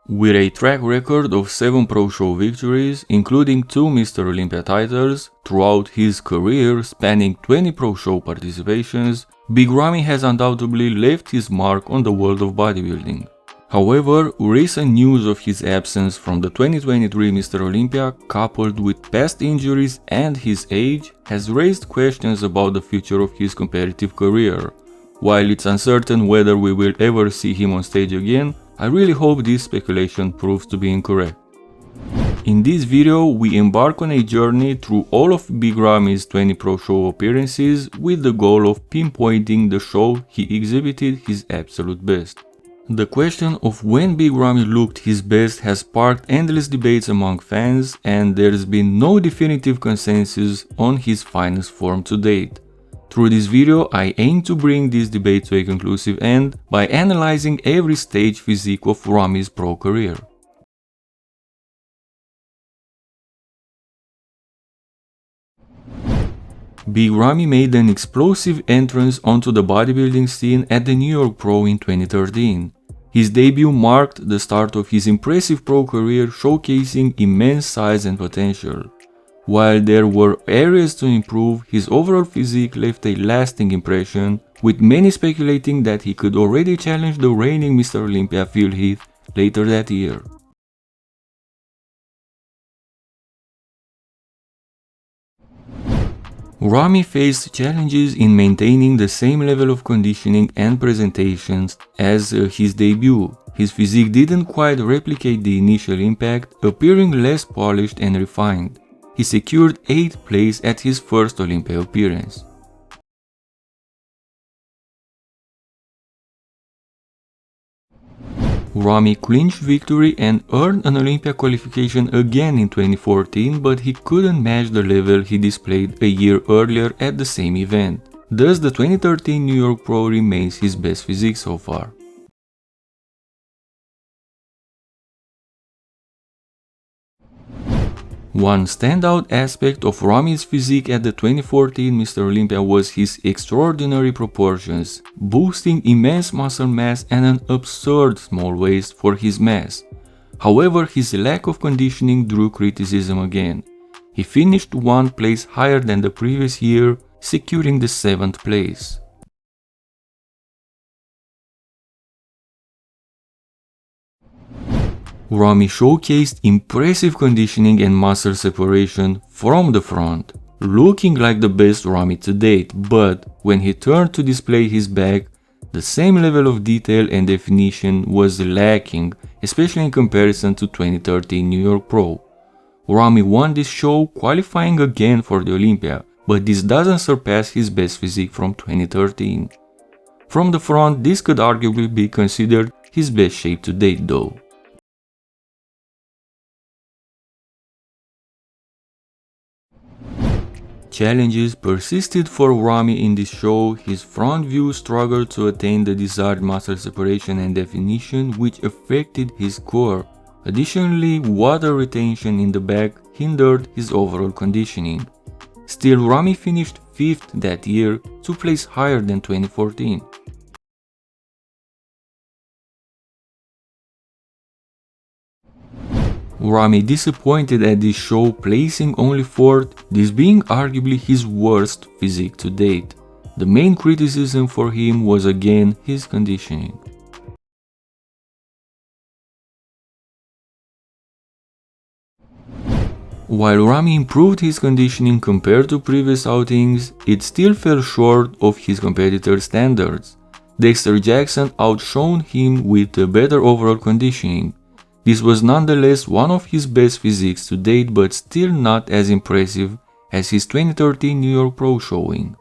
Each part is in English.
With a track record of 7 Pro Show victories, including 2 Mr. Olympia titles, throughout his career spanning 20 Pro Show participations, Big Ramy has undoubtedly left his mark on the world of bodybuilding. However, recent news of his absence from the 2023 Mr. Olympia, coupled with past injuries and his age, has raised questions about the future of his competitive career. While it's uncertain whether we will ever see him on stage again, I really hope this speculation proves to be incorrect. In this video, we embark on a journey through all of Big Ramy's 20 Pro Show appearances with the goal of pinpointing the show he exhibited his absolute best. The question of when Big Ramy looked his best has sparked endless debates among fans, and there's been no definitive consensus on his finest form to date. Through this video, I aim to bring this debate to a conclusive end by analyzing every stage physique of Ramy's pro career. Big Ramy made an explosive entrance onto the bodybuilding scene at the New York Pro in 2013. His debut marked the start of his impressive pro career, showcasing immense size and potential. While there were areas to improve, his overall physique left a lasting impression, with many speculating that he could already challenge the reigning Mr. Olympia Phil Heath later that year. Ramy faced challenges in maintaining the same level of conditioning and presentations as his debut. His physique didn't quite replicate the initial impact, appearing less polished and refined. He secured 8th place at his first Olympia appearance. Ramy clinched victory and earned an Olympia qualification again in 2014, but he couldn't match the level he displayed a year earlier at the same event. Thus, the 2013 New York Pro remains his best physique so far. One standout aspect of Ramy's physique at the 2014 Mr. Olympia was his extraordinary proportions, boasting immense muscle mass and an absurd small waist for his mass. However, his lack of conditioning drew criticism again. He finished 1 place higher than the previous year, securing the 7th place. Ramy showcased impressive conditioning and muscle separation from the front, looking like the best Ramy to date, but when he turned to display his back, the same level of detail and definition was lacking, especially in comparison to 2013 New York Pro. Ramy won this show, qualifying again for the Olympia, but this doesn't surpass his best physique from 2013. From the front, this could arguably be considered his best shape to date though. Challenges persisted for Ramy in this show. His front view struggled to attain the desired muscle separation and definition, which affected his core. Additionally, water retention in the back hindered his overall conditioning. Still, Ramy finished 5th that year, 2 places higher than 2014. Ramy disappointed at this show, placing only 4th, this being arguably his worst physique to date. The main criticism for him was again his conditioning. While Ramy improved his conditioning compared to previous outings, it still fell short of his competitor's standards. Dexter Jackson outshone him with a better overall conditioning. This was nonetheless one of his best physiques to date, but still not as impressive as his 2013 New York Pro showing.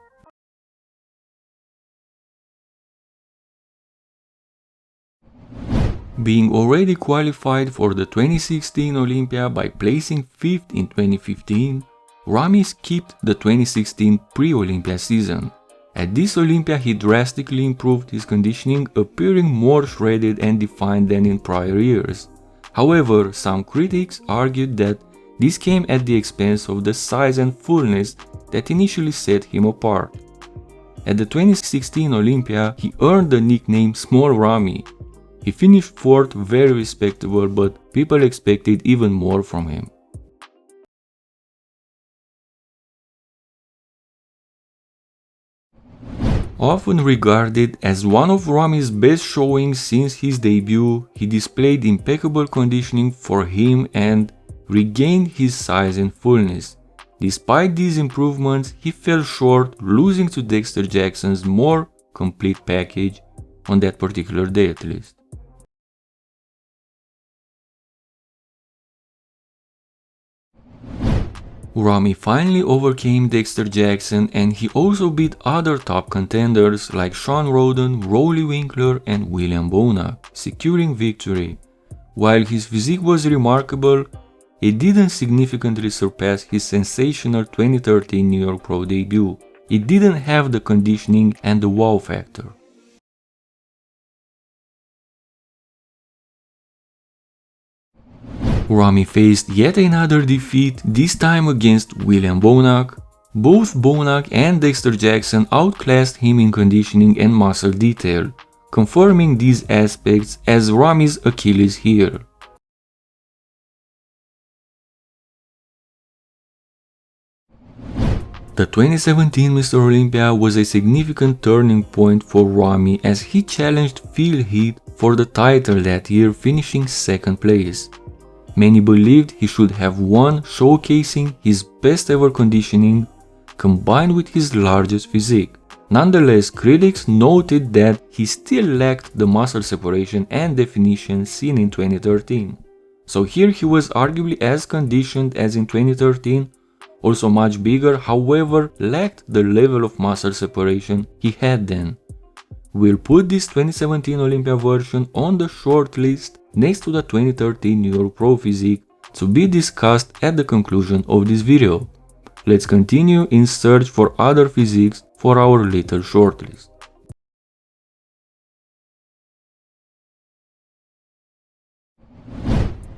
Being already qualified for the 2016 Olympia by placing 5th in 2015, Ramy skipped the 2016 pre-Olympia season. At this Olympia, he drastically improved his conditioning, appearing more shredded and defined than in prior years. However, some critics argued that this came at the expense of the size and fullness that initially set him apart. At the 2016 Olympia, he earned the nickname Small Ramy. He finished 4th, very respectable, but people expected even more from him. Often regarded as one of Ramy's best showings since his debut, he displayed impeccable conditioning for him and regained his size and fullness. Despite these improvements, he fell short, losing to Dexter Jackson's more complete package on that particular day at least. Ramy finally overcame Dexter Jackson, and he also beat other top contenders like Shawn Rhoden, Rolly Winkler and William Bonac, securing victory. While his physique was remarkable, it didn't significantly surpass his sensational 2013 New York Pro debut. It didn't have the conditioning and the wow factor. Ramy faced yet another defeat, this time against William Bonac. Both Bonac and Dexter Jackson outclassed him in conditioning and muscle detail, confirming these aspects as Ramy's Achilles heel. The 2017 Mr. Olympia was a significant turning point for Ramy as he challenged Phil Heath for the title that year, finishing 2nd place. Many believed he should have won, showcasing his best ever conditioning combined with his largest physique. Nonetheless, critics noted that he still lacked the muscle separation and definition seen in 2013. So here he was arguably as conditioned as in 2013, also much bigger, however lacked the level of muscle separation he had then. We'll put this 2017 Olympia version on the short list next to the 2013 New York Pro physique to be discussed at the conclusion of this video. Let's continue in search for other physiques for our little shortlist.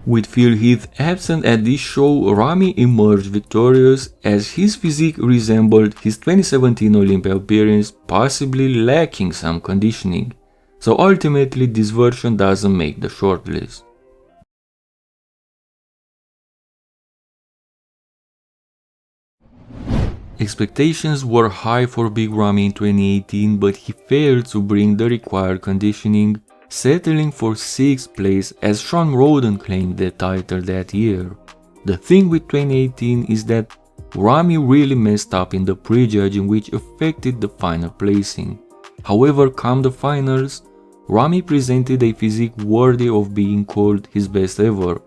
With Phil Heath absent at this show, Ramy emerged victorious as his physique resembled his 2017 Olympia appearance, possibly lacking some conditioning. So ultimately this version doesn't make the shortlist. Expectations were high for Big Ramy in 2018, but he failed to bring the required conditioning, settling for 6th place as Shawn Rhoden claimed the title that year. The thing with 2018 is that Ramy really messed up in the prejudging, which affected the final placing. However, come the finals, Ramy presented a physique worthy of being called his best ever.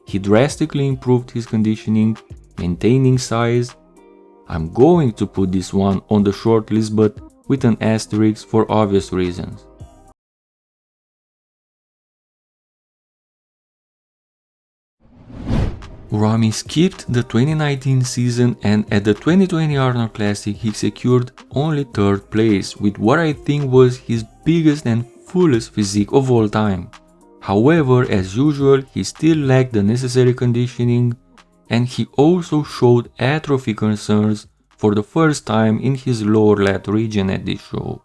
He drastically improved his conditioning, maintaining size. I'm going to put this one on the shortlist, but with an asterisk for obvious reasons. Ramy skipped the 2019 season, and at the 2020 Arnold Classic he secured only 3rd place with what I think was his biggest and fullest physique of all time. However, as usual, he still lacked the necessary conditioning, and he also showed atrophy concerns for the first time in his lower lat region at this show.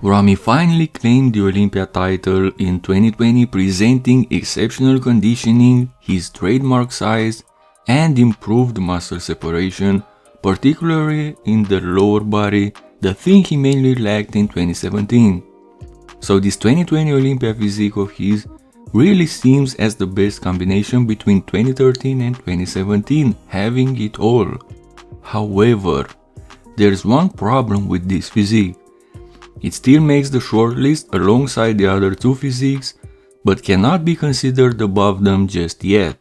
Ramy finally claimed the Olympia title in 2020, presenting exceptional conditioning, his trademark size, and improved muscle separation, particularly in the lower body, the thing he mainly lacked in 2017. So this 2020 Olympia physique of his really seems as the best combination between 2013 and 2017, having it all. However, there's one problem with this physique. It still makes the shortlist alongside the other 2 physiques, but cannot be considered above them just yet.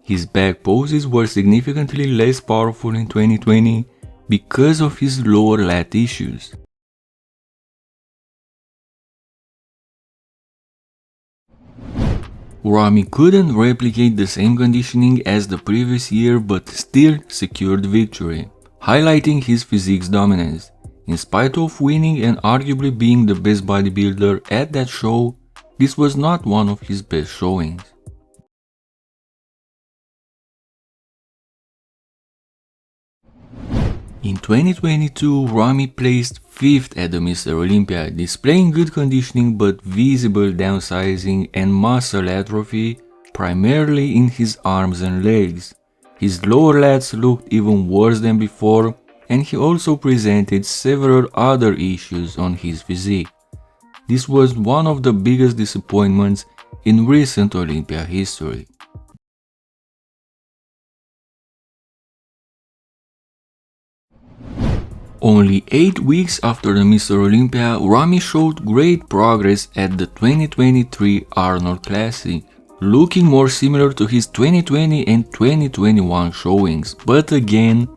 His back poses were significantly less powerful in 2020 because of his lower lat issues. Ramy couldn't replicate the same conditioning as the previous year, but still secured victory, highlighting his physique's dominance. In spite of winning and arguably being the best bodybuilder at that show, this was not one of his best showings. In 2022, Ramy placed 5th at the Mr. Olympia, displaying good conditioning but visible downsizing and muscle atrophy, primarily in his arms and legs. His lower lats looked even worse than before, and he also presented several other issues on his physique. This was one of the biggest disappointments in recent Olympia history. Only 8 weeks after the Mr. Olympia, Ramy showed great progress at the 2023 Arnold Classic, looking more similar to his 2020 and 2021 showings, but again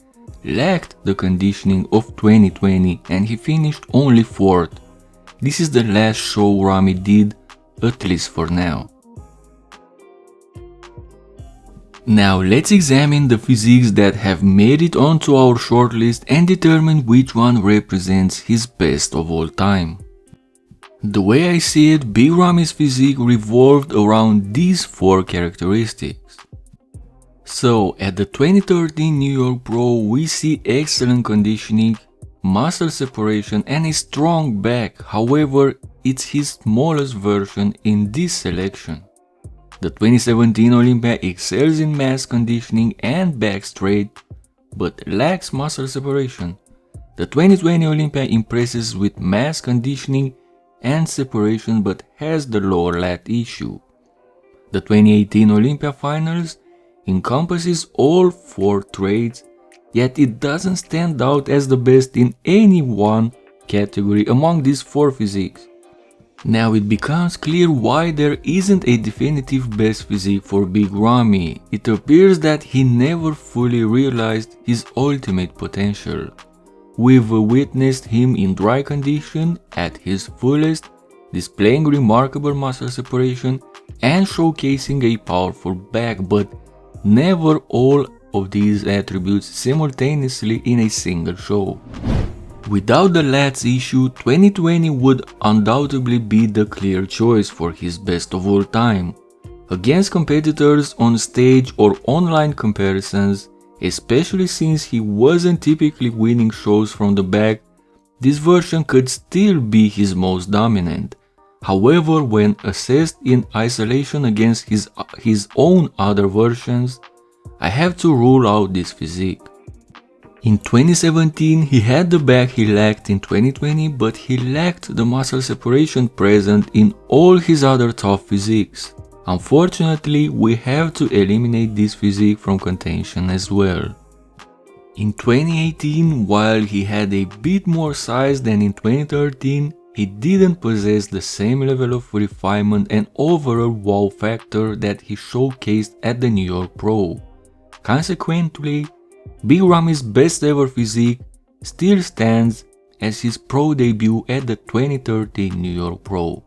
lacked the conditioning of 2020 and he finished only 4th. This is the last show Ramy did, at least for now. Now let's examine the physiques that have made it onto our shortlist and determine which one represents his best of all time. The way I see it, Big Ramy's physique revolved around these 4 characteristics. So, at the 2013 New York Pro, we see excellent conditioning, muscle separation and a strong back, however, it's his smallest version in this selection. The 2017 Olympia excels in mass conditioning and back straight, but lacks muscle separation. The 2020 Olympia impresses with mass conditioning and separation but has the lower lat issue. The 2018 Olympia Finals encompasses all 4 traits, yet it doesn't stand out as the best in any one category among these 4 physiques. Now it becomes clear why there isn't a definitive best physique for Big Ramy. It appears that he never fully realized his ultimate potential. We've witnessed him in dry condition at his fullest, displaying remarkable muscle separation and showcasing a powerful back, but never all of these attributes simultaneously in a single show. Without the lats issue, 2020 would undoubtedly be the clear choice for his best of all time. Against competitors on stage or online comparisons, especially since he wasn't typically winning shows from the back, this version could still be his most dominant. However, when assessed in isolation against his own other versions, I have to rule out this physique. In 2017, he had the back he lacked in 2020, but he lacked the muscle separation present in all his other top physiques. Unfortunately, we have to eliminate this physique from contention as well. In 2018, while he had a bit more size than in 2013, he didn't possess the same level of refinement and overall wow factor that he showcased at the New York Pro. Consequently, Big Ramy's best ever physique still stands as his pro debut at the 2013 New York Pro.